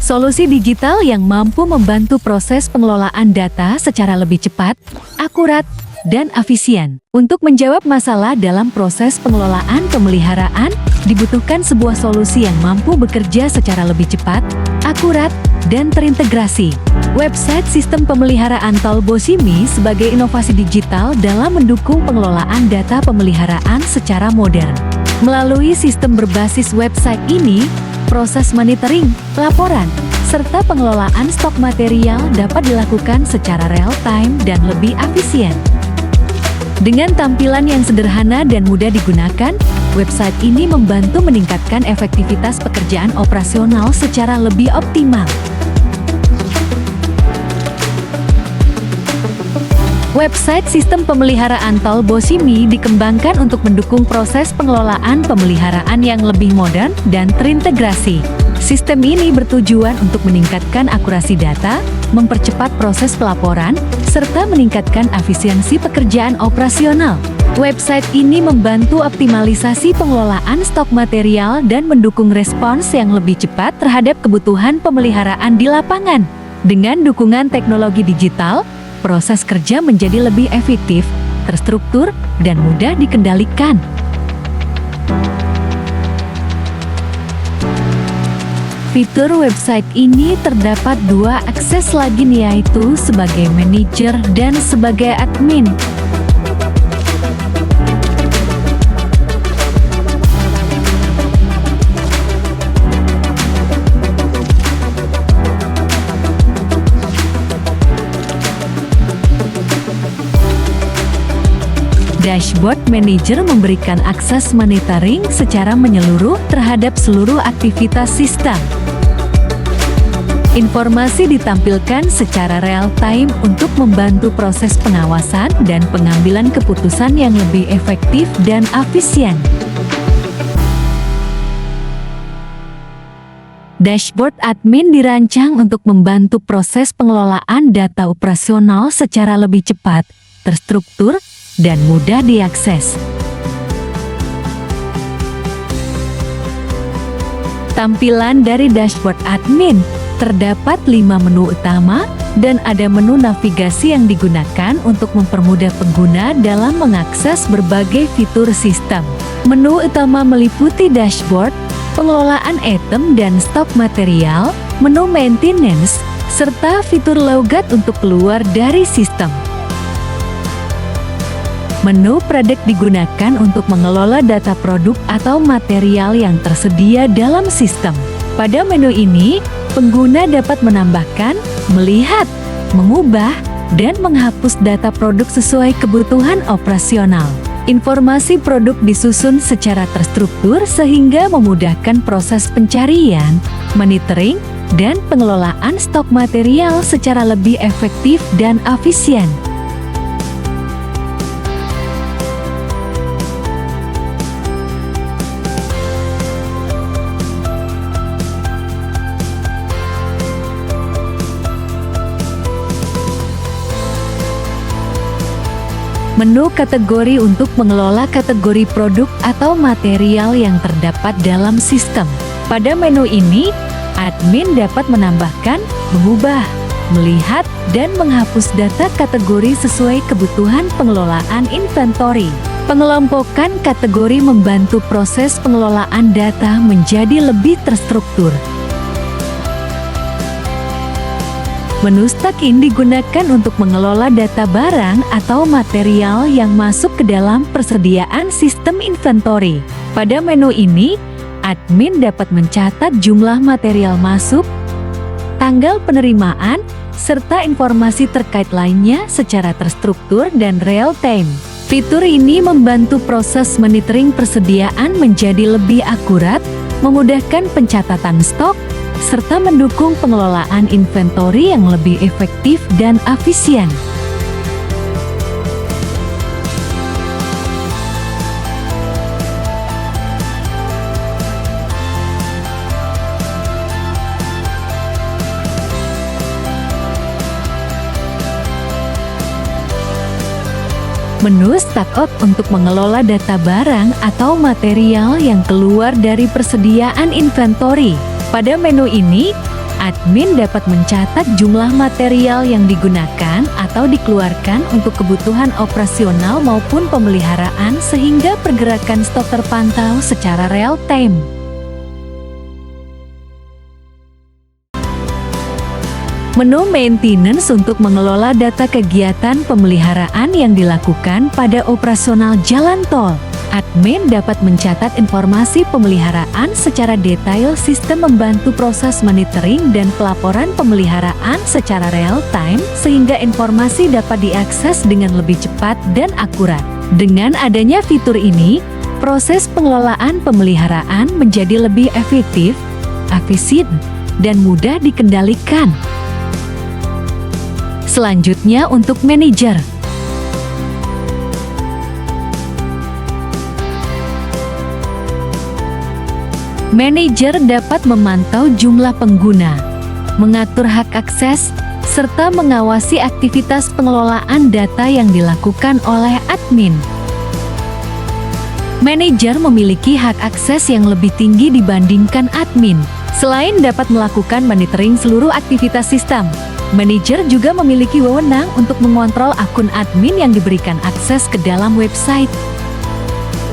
Solusi digital yang mampu membantu proses pengelolaan data secara lebih cepat, akurat, dan efisien. Untuk menjawab masalah dalam proses pengelolaan pemeliharaan, dibutuhkan sebuah solusi yang mampu bekerja secara lebih cepat, akurat, dan terintegrasi. Website sistem pemeliharaan tol Bosimi sebagai inovasi digital dalam mendukung pengelolaan data pemeliharaan secara modern. Melalui sistem berbasis website ini, proses monitoring, laporan, serta pengelolaan stok material dapat dilakukan secara real-time dan lebih efisien. Dengan tampilan yang sederhana dan mudah digunakan, website ini membantu meningkatkan efektivitas pekerjaan operasional secara lebih optimal. Website sistem pemeliharaan tol Bosimi dikembangkan untuk mendukung proses pengelolaan pemeliharaan yang lebih modern dan terintegrasi. Sistem ini bertujuan untuk meningkatkan akurasi data, mempercepat proses pelaporan, serta meningkatkan efisiensi pekerjaan operasional. Website ini membantu optimalisasi pengelolaan stok material dan mendukung respons yang lebih cepat terhadap kebutuhan pemeliharaan di lapangan. Dengan dukungan teknologi digital, proses kerja menjadi lebih efektif, terstruktur, dan mudah dikendalikan. Fitur website ini terdapat dua akses login, yaitu sebagai manajer dan sebagai admin. Dashboard Manager memberikan akses monitoring secara menyeluruh terhadap seluruh aktivitas sistem. Informasi ditampilkan secara real-time untuk membantu proses pengawasan dan pengambilan keputusan yang lebih efektif dan efisien. Dashboard admin dirancang untuk membantu proses pengelolaan data operasional secara lebih cepat, terstruktur, dan mudah diakses. Tampilan dari dashboard admin terdapat 5 menu utama dan ada menu navigasi yang digunakan untuk mempermudah pengguna dalam mengakses berbagai fitur sistem. Menu utama meliputi dashboard, pengelolaan item dan stok material, menu maintenance, serta fitur logout untuk keluar dari sistem. Menu produk digunakan untuk mengelola data produk atau material yang tersedia dalam sistem. Pada menu ini, pengguna dapat menambahkan, melihat, mengubah, dan menghapus data produk sesuai kebutuhan operasional. Informasi produk disusun secara terstruktur sehingga memudahkan proses pencarian, monitoring, dan pengelolaan stok material secara lebih efektif dan efisien. Menu kategori untuk mengelola kategori produk atau material yang terdapat dalam sistem. Pada menu ini, admin dapat menambahkan, mengubah, melihat, dan menghapus data kategori sesuai kebutuhan pengelolaan inventory. Pengelompokan kategori membantu proses pengelolaan data menjadi lebih terstruktur. Menu Stocking digunakan untuk mengelola data barang atau material yang masuk ke dalam persediaan sistem inventory. Pada menu ini, admin dapat mencatat jumlah material masuk, tanggal penerimaan, serta informasi terkait lainnya secara terstruktur dan real-time. Fitur ini membantu proses monitoring persediaan menjadi lebih akurat, memudahkan pencatatan stok, serta mendukung pengelolaan inventory yang lebih efektif dan efisien. Menu Stockout untuk mengelola data barang atau material yang keluar dari persediaan inventory. Pada menu ini, Admin dapat mencatat jumlah material yang digunakan atau dikeluarkan untuk kebutuhan operasional maupun pemeliharaan sehingga pergerakan stok terpantau secara real time. Menu maintenance untuk mengelola data kegiatan pemeliharaan yang dilakukan pada operasional jalan tol. Admin dapat mencatat informasi pemeliharaan secara detail. Sistem membantu proses monitoring dan pelaporan pemeliharaan secara real time sehingga informasi dapat diakses dengan lebih cepat dan akurat. Dengan adanya fitur ini, proses pengelolaan pemeliharaan menjadi lebih efektif, efisien, dan mudah dikendalikan. Selanjutnya untuk manajer. Manajer dapat memantau jumlah pengguna, mengatur hak akses, serta mengawasi aktivitas pengelolaan data yang dilakukan oleh admin. Manajer memiliki hak akses yang lebih tinggi dibandingkan admin. Selain dapat melakukan monitoring seluruh aktivitas sistem, manajer juga memiliki wewenang untuk mengontrol akun admin yang diberikan akses ke dalam website.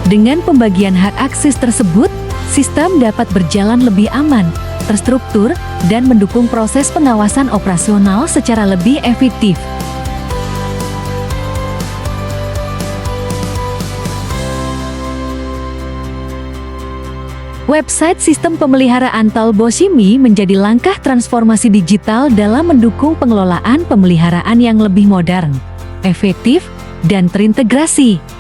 Dengan pembagian hak akses tersebut, sistem dapat berjalan lebih aman, terstruktur, dan mendukung proses pengawasan operasional secara lebih efektif. Website sistem pemeliharaan tol Bossimi menjadi langkah transformasi digital dalam mendukung pengelolaan pemeliharaan yang lebih modern, efektif, dan terintegrasi.